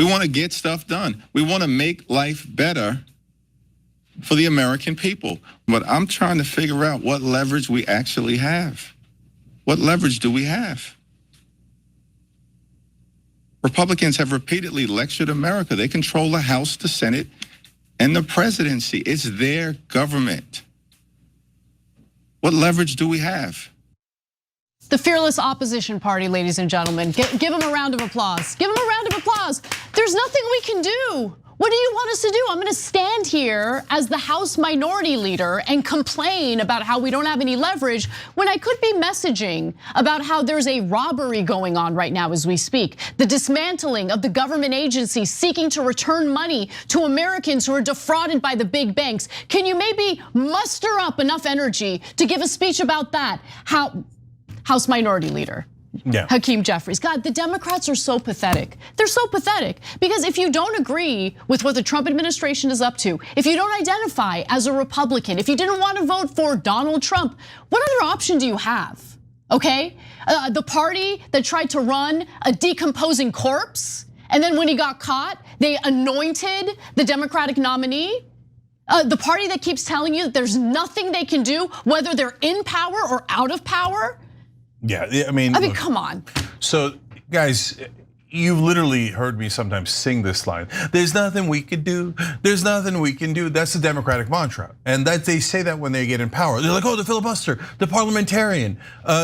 We want to get stuff done. We want to make life better for the American people. But I'm trying to figure out what leverage we actually have. What leverage do we have? Republicans have repeatedly lectured America. They control the House, the Senate, and the presidency. It's their government. What leverage do we have? The fearless opposition party, ladies and gentlemen. Give them a round of applause. Give them a round of applause. There's nothing we can do. What do you want us to do? I'm gonna stand here as the House minority leader and complain about how we don't have any leverage when I could be messaging about how there's a robbery going on right now as we speak. The dismantling of the government agencies seeking to return money to Americans who are defrauded by the big banks. Can you maybe muster up enough energy to give a speech about that? House minority leader. Yeah. Hakeem Jeffries. God, the Democrats are so pathetic. They're so pathetic because if you don't agree with what the Trump administration is up to, if you don't identify as a Republican, if you didn't want to vote for Donald Trump, what other option do you have? Okay, the party that tried to run a decomposing corpse, and then when he got caught, they anointed the Democratic nominee. The party that keeps telling you that there's nothing they can do, whether they're in power or out of power. Yeah, I mean, look, come on. So, guys, you've literally heard me sometimes sing this line. There's nothing we could do. There's nothing we can do. That's the Democratic mantra, and that they say that when they get in power. They're like, oh, the filibuster, the parliamentarian,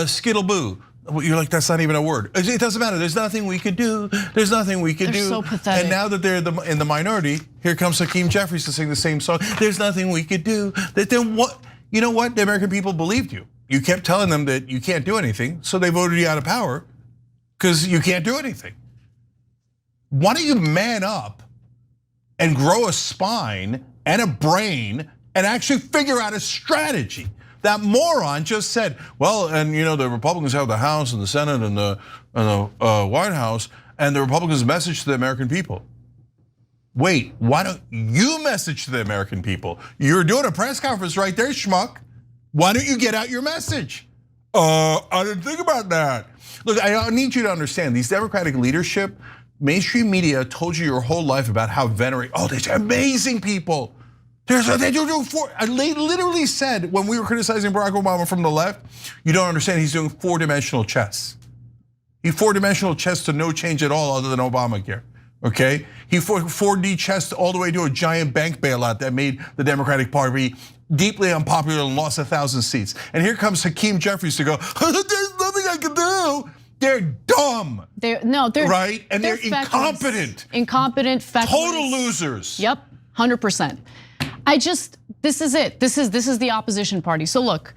skittle-boo. You're like, that's not even a word. It doesn't matter. There's nothing we could do. There's nothing we could do. They're so pathetic. And now that they're in the minority, here comes Hakeem Jeffries to sing the same song. There's nothing we could do. Then what? You know what? The American people believed you. You kept telling them that you can't do anything, so they voted you out of power because you can't do anything. Why don't you man up and grow a spine and a brain and actually figure out a strategy? That moron just said, well, and the Republicans have the House and the Senate and the White House, and the Republicans message to the American people. Wait, why don't you message to the American people? You're doing a press conference right there, schmuck. Why don't you get out your message? I didn't think about that. Look, I need you to understand, these Democratic leadership, mainstream media told you your whole life about how they're amazing people. They literally said when we were criticizing Barack Obama from the left, you don't understand, he's doing 4-dimensional chess. He 4-dimensional chess to no change at all other than Obamacare, okay? He 4D chess all the way to a giant bank bailout that made the Democratic Party deeply unpopular and lost 1,000 seats. And here comes Hakeem Jeffries to go, there's nothing I can do. They're dumb. They're right, and they're incompetent. Incompetent, feckless. Total losers. Yep, 100%. This is it. This is the opposition party. So look,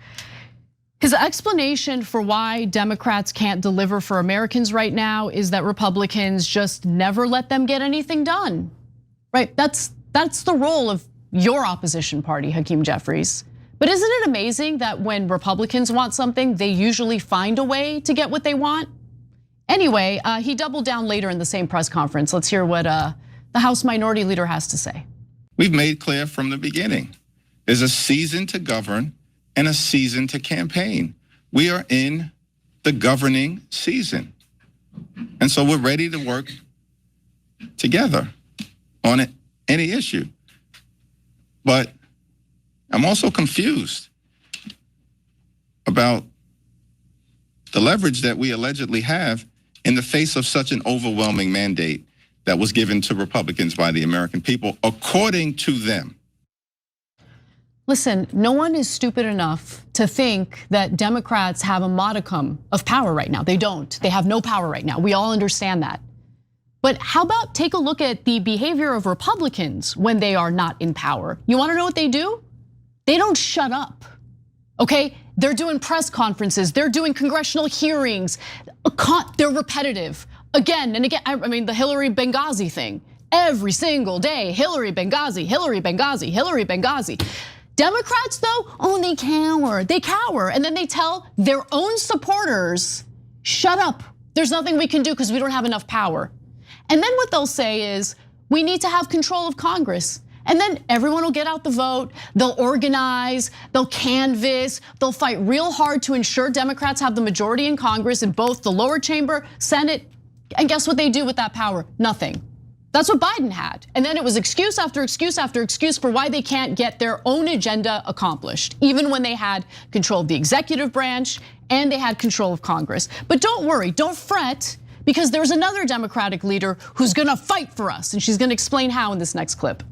his explanation for why Democrats can't deliver for Americans right now is that Republicans just never let them get anything done. Right? That's the role of your opposition party, Hakeem Jeffries. But isn't it amazing that when Republicans want something, they usually find a way to get what they want? Anyway, he doubled down later in the same press conference. Let's hear what the House minority leader has to say. We've made clear from the beginning, there's a season to govern and a season to campaign. We are in the governing season. And so we're ready to work together on any issue. But I'm also confused about the leverage that we allegedly have in the face of such an overwhelming mandate that was given to Republicans by the American people, according to them. Listen, no one is stupid enough to think that Democrats have a modicum of power right now. They don't. They have no power right now. We all understand that. But how about take a look at the behavior of Republicans when they are not in power? You wanna know what they do? They don't shut up, okay? They're doing press conferences, they're doing congressional hearings, they're repetitive. Again and again, I mean the Hillary Benghazi thing. Every single day, Hillary Benghazi, Hillary Benghazi, Hillary Benghazi. Democrats though, they cower. And then they tell their own supporters, shut up, there's nothing we can do because we don't have enough power. And then what they'll say is, we need to have control of Congress. And then everyone will get out the vote, they'll organize, they'll canvass, they'll fight real hard to ensure Democrats have the majority in Congress in both the lower chamber, Senate, and guess what they do with that power? Nothing. That's what Biden had. And then it was excuse after excuse after excuse for why they can't get their own agenda accomplished, even when they had control of the executive branch and they had control of Congress. But don't worry, don't fret, because there's another Democratic leader who's gonna fight for us, and she's gonna explain how in this next clip.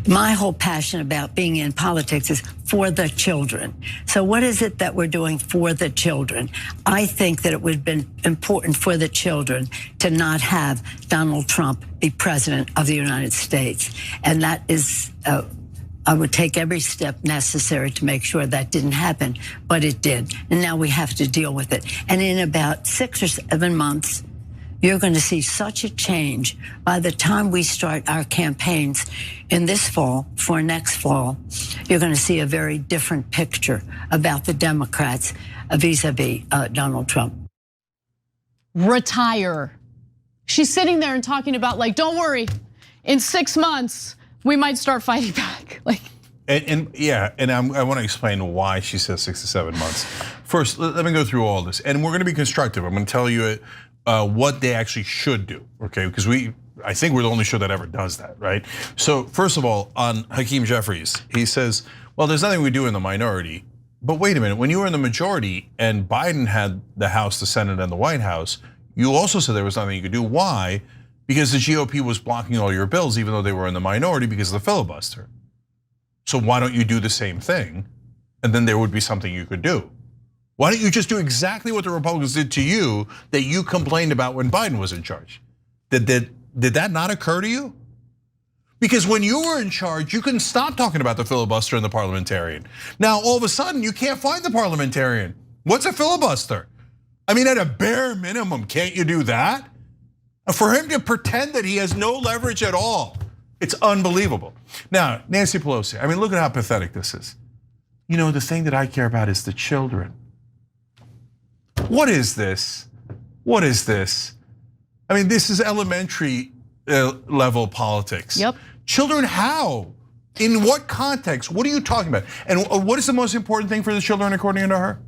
My whole passion about being in politics is for the children. So what is it that we're doing for the children? I think that it would have been important for the children to not have Donald Trump be president of the United States. And that is, I would take every step necessary to make sure that didn't happen, but it did. And now we have to deal with it. And in about 6 or 7 months, you're going to see such a change. By the time we start our campaigns in this fall, for next fall, you're going to see a very different picture about the Democrats vis-a-vis Donald Trump. Retire. She's sitting there and talking about, like, don't worry, in 6 months, we might start fighting back. Like, and I want to explain why she says 6 to 7 months. First, let me go through all this, and we're going to be constructive. I'm going to tell you what they actually should do, okay? Because I think we're the only show that ever does that, right? So first of all, on Hakeem Jeffries, he says, well, there's nothing we do in the minority. But wait a minute, when you were in the majority and Biden had the House, the Senate, and the White House, you also said there was nothing you could do. Why? Because the GOP was blocking all your bills, even though they were in the minority because of the filibuster. So why don't you do the same thing? And then there would be something you could do. Why don't you just do exactly what the Republicans did to you that you complained about when Biden was in charge? Did that not occur to you? Because when you were in charge, you couldn't stop talking about the filibuster and the parliamentarian. Now, all of a sudden, you can't find the parliamentarian. What's a filibuster? I mean, at a bare minimum, can't you do that? For him to pretend that he has no leverage at all, it's unbelievable. Now, Nancy Pelosi, I mean, look at how pathetic this is. You know, the thing that I care about is the children. What is this? What is this? I mean, this is elementary level politics. Yep. Children, how? In what context? What are you talking about? And what is the most important thing for the children, according to her?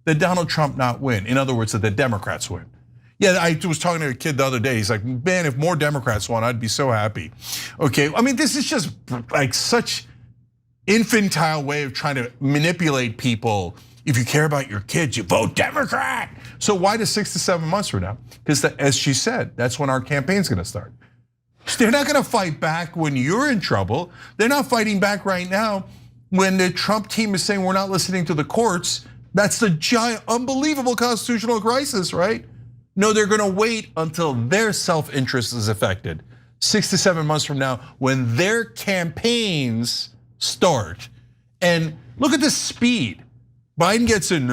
That Donald Trump not win. In other words, that the Democrats win. Yeah, I was talking to a kid the other day. He's like, man, if more Democrats won, I'd be so happy. Okay, I mean, this is just like such infantile way of trying to manipulate people. If you care about your kids, you vote Democrat. So why does 6 to 7 months from now? Because as she said, that's when our campaign's gonna start. They're not gonna fight back when you're in trouble. They're not fighting back right now when the Trump team is saying we're not listening to the courts. That's the giant, unbelievable constitutional crisis, right? No, they're gonna wait until their self-interest is affected. 6 to 7 months from now, when their campaigns start. And look at the speed. Biden gets in,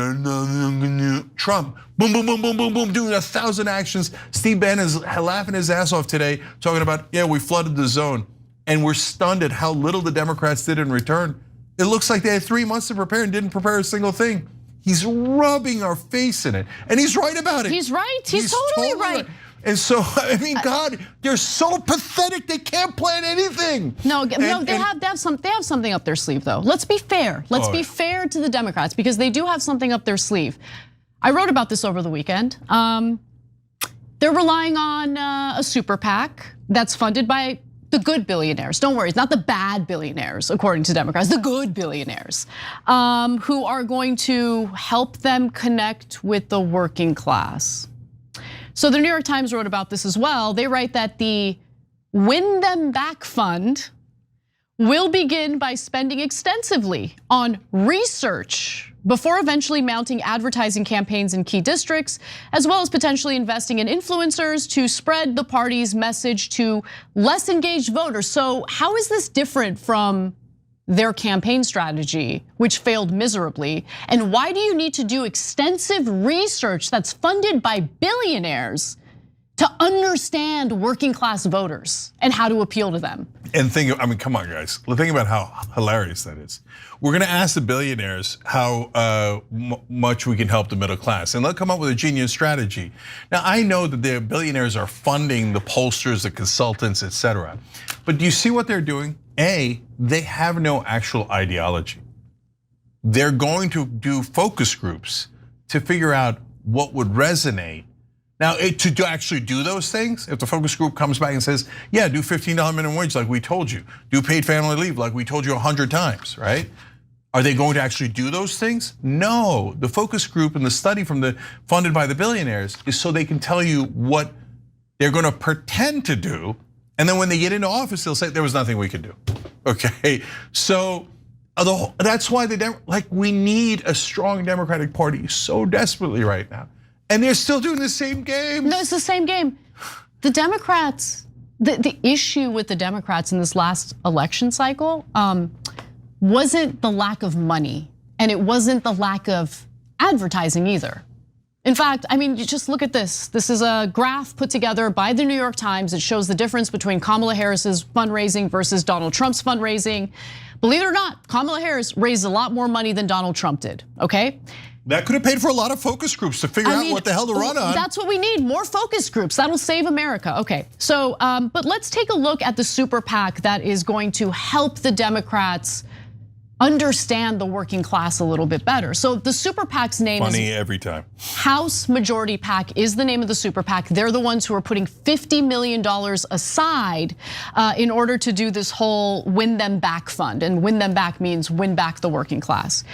Trump, boom, boom, boom, boom, boom, boom, doing 1,000 actions. Steve Bannon is laughing his ass off today, talking about, yeah, we flooded the zone. And we're stunned at how little the Democrats did in return. It looks like they had 3 months to prepare and didn't prepare a single thing. He's rubbing our face in it, and he's right about it. he's right, he's totally right. And so, I mean, God, they're so pathetic. They can't plan anything. No, they have something up their sleeve, though. Let's be fair. Let's be fair to the Democrats, because they do have something up their sleeve. I wrote about this over the weekend. They're relying on a super PAC that's funded by the good billionaires. Don't worry, it's not the bad billionaires, according to Democrats, the good billionaires, who are going to help them connect with the working class. So the New York Times wrote about this as well. They write that the Win Them Back Fund will begin by spending extensively on research before eventually mounting advertising campaigns in key districts, as well as potentially investing in influencers to spread the party's message to less engaged voters. So how is this different from their campaign strategy, which failed miserably? And why do you need to do extensive research that's funded by billionaires to understand working class voters and how to appeal to them? And I mean, come on, guys. Think about how hilarious that is. We're gonna ask the billionaires how much we can help the middle class, and they'll come up with a genius strategy. Now, I know that the billionaires are funding the pollsters, the consultants, etc. But do you see what they're doing? They have no actual ideology. They're going to do focus groups to figure out what would resonate Now, to actually do those things, if the focus group comes back and says, yeah, do $15 minimum wage like we told you, do paid family leave like we told you 100 times, right? Are they going to actually do those things? No, the focus group and the study funded by the billionaires is so they can tell you what they're gonna pretend to do. And then when they get into office, they'll say there was nothing we could do, okay? So that's why we need a strong Democratic Party so desperately right now. And they're still doing the same game. No, it's the same game. The Democrats, the issue with the Democrats in this last election cycle wasn't the lack of money, and it wasn't the lack of advertising either. In fact, I mean, you just look at this. This is a graph put together by the New York Times. It shows the difference between Kamala Harris's fundraising versus Donald Trump's fundraising. Believe it or not, Kamala Harris raised a lot more money than Donald Trump did, okay? That could have paid for a lot of focus groups to figure out what the hell to run on. That's what we need, more focus groups. That'll save America. Okay, so, but let's take a look at the super PAC that is going to help the Democrats understand the working class a little bit better. So the super PAC's name Funny every time. House Majority PAC is the name of the super PAC. They're the ones who are putting $50 million aside in order to do this whole win them back fund. And win them back means win back the working class.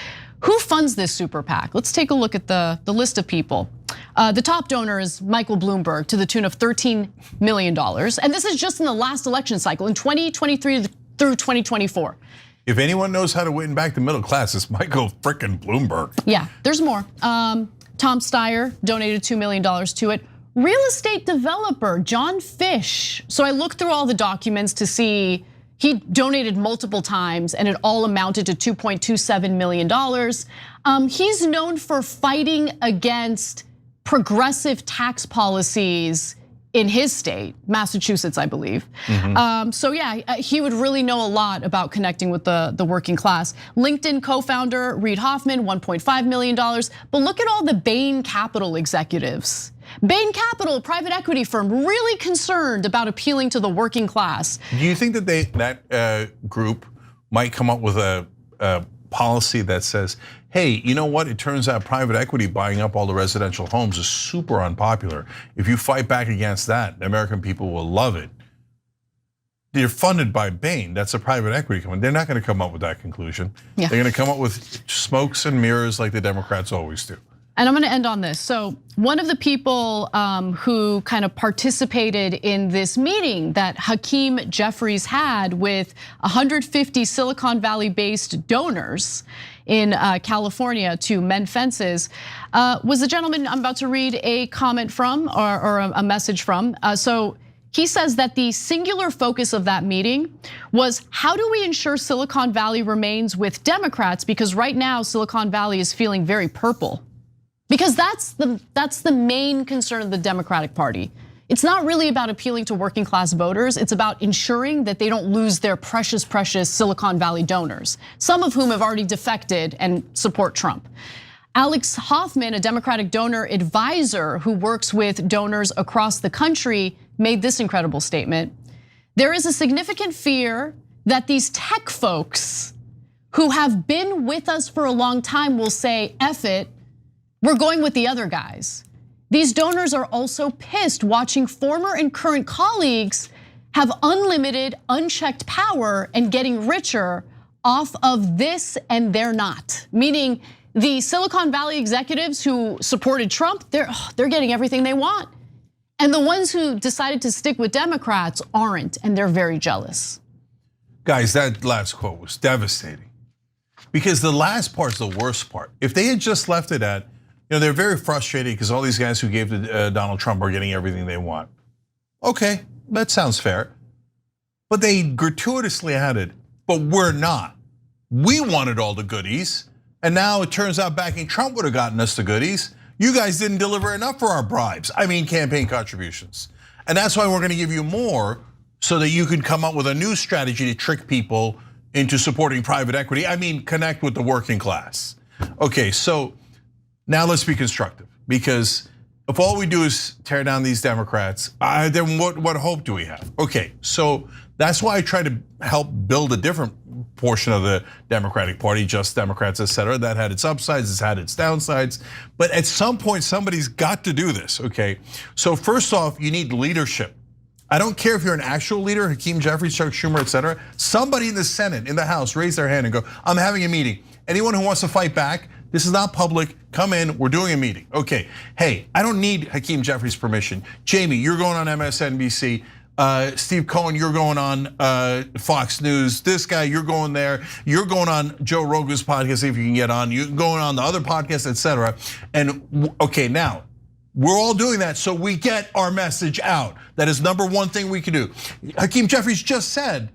Who funds this super PAC? Let's take a look at the list of people. The top donor is Michael Bloomberg to the tune of $13 million. And this is just in the last election cycle in 2023 through 2024. If anyone knows how to win back the middle class, it's Michael frickin' Bloomberg. Yeah, there's more. Tom Steyer donated $2 million to it. Real estate developer John Fish. So I looked through all the documents to see he donated multiple times and it all amounted to $2.27 million. He's known for fighting against progressive tax policies in his state, Massachusetts, I believe. So yeah, he would really know a lot about connecting with the working class. LinkedIn co-founder Reid Hoffman, $1.5 million. But look at all the Bain Capital executives. Bain Capital, private equity firm, really concerned about appealing to the working class. Do you think that that group might come up with a policy that says, hey, you know what? It turns out private equity buying up all the residential homes is super unpopular. If you fight back against that, the American people will love it. They're funded by Bain. That's a private equity company. They're not going to come up with that conclusion. Yeah. They're going to come up with smokes and mirrors like the Democrats always do. And I'm gonna end on this. So one of the people who kind of participated in this meeting that Hakeem Jeffries had with 150 Silicon Valley-based donors in California to mend fences was a gentleman I'm about to read a comment from or a message from. So he says that the singular focus of that meeting was how do we ensure Silicon Valley remains with Democrats, because right now Silicon Valley is feeling very purple. Because that's the main concern of the Democratic Party. It's not really about appealing to working class voters. It's about ensuring that they don't lose their precious, precious Silicon Valley donors, some of whom have already defected and support Trump. Alex Hoffman, a Democratic donor advisor who works with donors across the country, made this incredible statement. There is a significant fear that these tech folks who have been with us for a long time will say, F it, we're going with the other guys. These donors are also pissed watching former and current colleagues have unlimited, unchecked power and getting richer off of this, and they're not. Meaning the Silicon Valley executives who supported Trump, they're getting everything they want. And the ones who decided to stick with Democrats aren't, and they're very jealous. Guys, that last quote was devastating. Because the last part's the worst part. If they had just left it at, they're very frustrated because all these guys who gave to Donald Trump are getting everything they want. Okay, that sounds fair. But they gratuitously added, but we're not. We wanted all the goodies. And now it turns out backing Trump would have gotten us the goodies. You guys didn't deliver enough for our bribes. I mean, campaign contributions. And that's why we're gonna give you more so that you can come up with a new strategy to trick people into supporting private equity. I mean, connect with the working class. Okay, so now let's be constructive, because if all we do is tear down these Democrats, then what hope do we have? Okay, so That's why I try to help build a different portion of the Democratic Party, Just Democrats, etc. That had its upsides, it's had its downsides. But at some point, somebody's got to do this, okay? So first off, you need leadership. I don't care if you're an actual leader, Hakeem Jeffries, Chuck Schumer, etc. Somebody in the Senate, in the House, raise their hand and go, I'm having a meeting. Anyone who wants to fight back, this is not public, come in, we're doing a meeting. Okay, hey, I don't need Hakeem Jeffries' permission. Jamie, you're going on MSNBC. Steve Cohen, you're going on Fox News. This guy, you're going there. You're going on Joe Rogan's podcast, if you can get on. You're going on the other podcasts, etc. And okay, now, we're all doing that so we get our message out. That is number one thing we can do. Hakeem Jeffries just said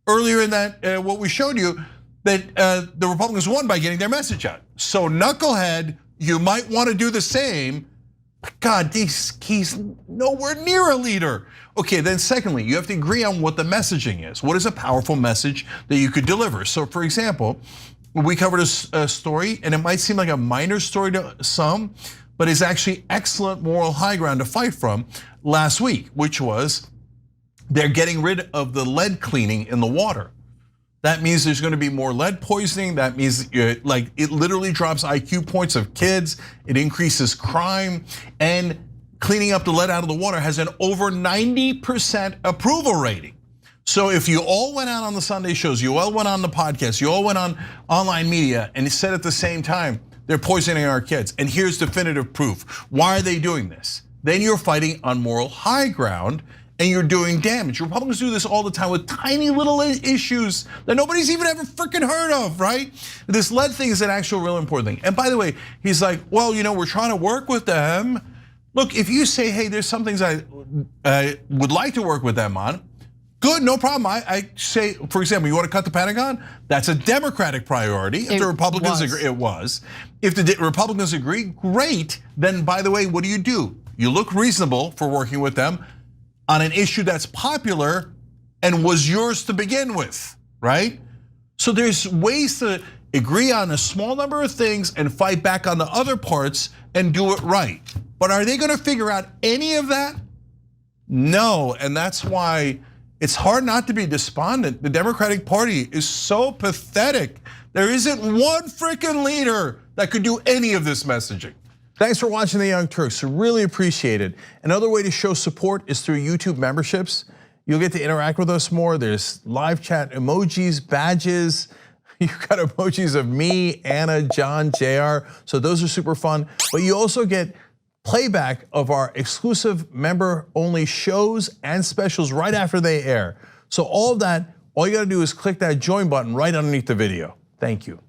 earlier in that, what we showed you, that the Republicans won by getting their message out. So knucklehead, you might want to do the same. God, he's nowhere near a leader. Okay, then secondly, you have to agree on what the messaging is. What is a powerful message that you could deliver? So for example, we covered a story, and it might seem like a minor story to some, but it's actually excellent moral high ground to fight from last week, which was they're getting rid of the lead cleaning in the water. That means there's gonna be more lead poisoning. That means like it literally drops IQ points of kids. It increases crime, and cleaning up the lead out of the water has an over 90% approval rating. So if you all went out on the Sunday shows, you all went on the podcast, you all went on online media and said at the same time, they're poisoning our kids, and here's definitive proof. Why are they doing this? Then you're fighting on moral high ground, and you're doing damage. Republicans do this all the time with tiny little issues that nobody's even ever freaking heard of, right? This lead thing is an actual real important thing. And by the way, he's like, well, we're trying to work with them. Look, if you say, hey, there's some things I would like to work with them on, good, no problem. I say, for example, you want to cut the Pentagon? That's a Democratic priority. If the Republicans agree, it was. If the Republicans agree, great. Then by the way, what do? You look reasonable for working with them on an issue that's popular and was yours to begin with, right? So there's ways to agree on a small number of things and fight back on the other parts and do it right. But are they gonna figure out any of that? No, and that's why it's hard not to be despondent. The Democratic Party is so pathetic. There isn't one freaking leader that could do any of this messaging. Thanks for watching the Young Turks, really appreciate it. Another way to show support is through YouTube memberships. You'll get to interact with us more. There's live chat emojis, badges. You've got emojis of me, Anna, John, JR, so those are super fun. But you also get playback of our exclusive member-only shows and specials right after they air. So all of that, all you gotta do is click that join button right underneath the video. Thank you.